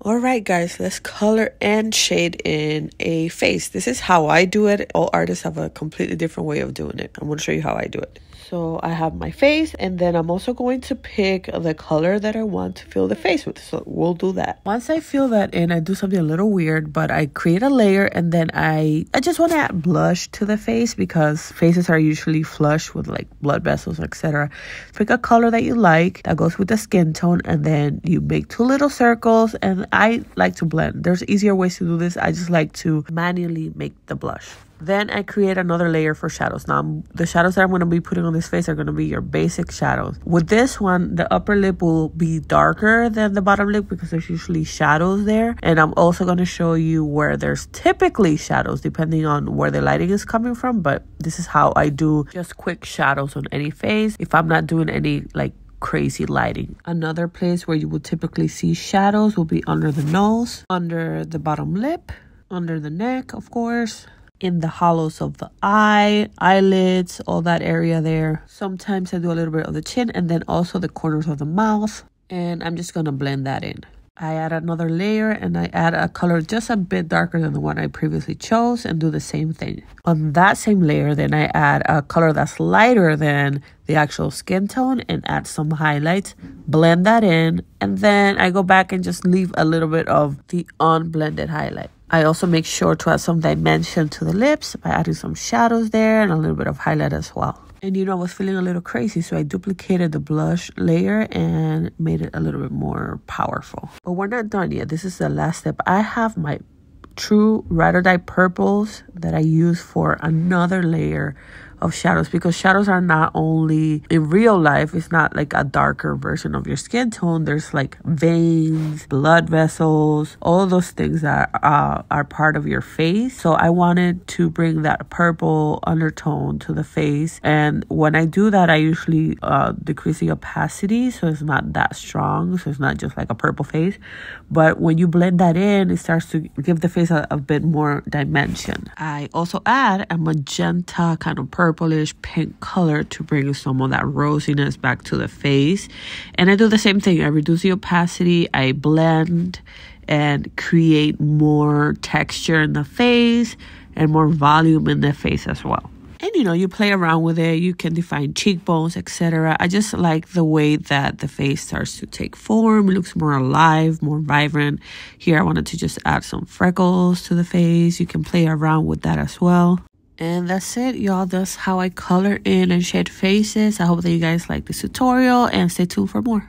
Alright guys, let's color and shade in a face. This is how I do it. All artists have a completely different way of doing it. I'm going to show you how I do it. So I have my face, and then I'm also going to pick the color that I want to fill the face with. So we'll do that. Once I fill that in, I do something a little weird, but I create a layer, and then I just want to add blush to the face because faces are usually flush with like blood vessels, etc. Pick a color that you like that goes with the skin tone, and then you make two little circles. And I like to blend. There's easier ways to do this. I just like to manually make the blush. Then I create another layer for shadows. Now, the shadows that I'm going to be putting on this face are going to be your basic shadows. With this one, the upper lip will be darker than the bottom lip because there's usually shadows there. And I'm also going to show you where there's typically shadows depending on where the lighting is coming from. But this is how I do just quick shadows on any face if I'm not doing any like crazy lighting. Another place where you would typically see shadows will be under the nose, under the bottom lip, under the neck, of course, in the hollows of the eye, eyelids, all that area there. Sometimes I do a little bit of the chin and then also the corners of the mouth. And I'm just going to blend that in. I add another layer and I add a color just a bit darker than the one I previously chose and do the same thing. On that same layer, then I add a color that's lighter than the actual skin tone and add some highlights, blend that in, and then I go back and just leave a little bit of the unblended highlight. I also make sure to add some dimension to the lips by adding some shadows there and a little bit of highlight as well. And I was feeling a little crazy, so I duplicated the blush layer and made it a little bit more powerful. But we're not done yet. This is the last step. I have my true Ride or Die purples that I use for another layer of shadows, because shadows are not only in real life, it's not like a darker version of your skin tone. There's like veins, blood vessels, all those things that are part of your face. So I wanted to bring that purple undertone to the face, and when I do that, I usually decrease the opacity so it's not that strong, so it's not just like a purple face. But when you blend that in, it starts to give the face a bit more dimension. I also add a magenta kind of purplish pink color to bring some of that rosiness back to the face. And I do the same thing. I reduce the opacity, I blend and create more texture in the face and more volume in the face as well. And you play around with it. You can define cheekbones, etc. I just like the way that the face starts to take form. It looks more alive, more vibrant. Here I wanted to just add some freckles to the face. You can play around with that as well. And that's it, y'all. That's how I color in and shade faces. I hope that you guys like this tutorial and stay tuned for more.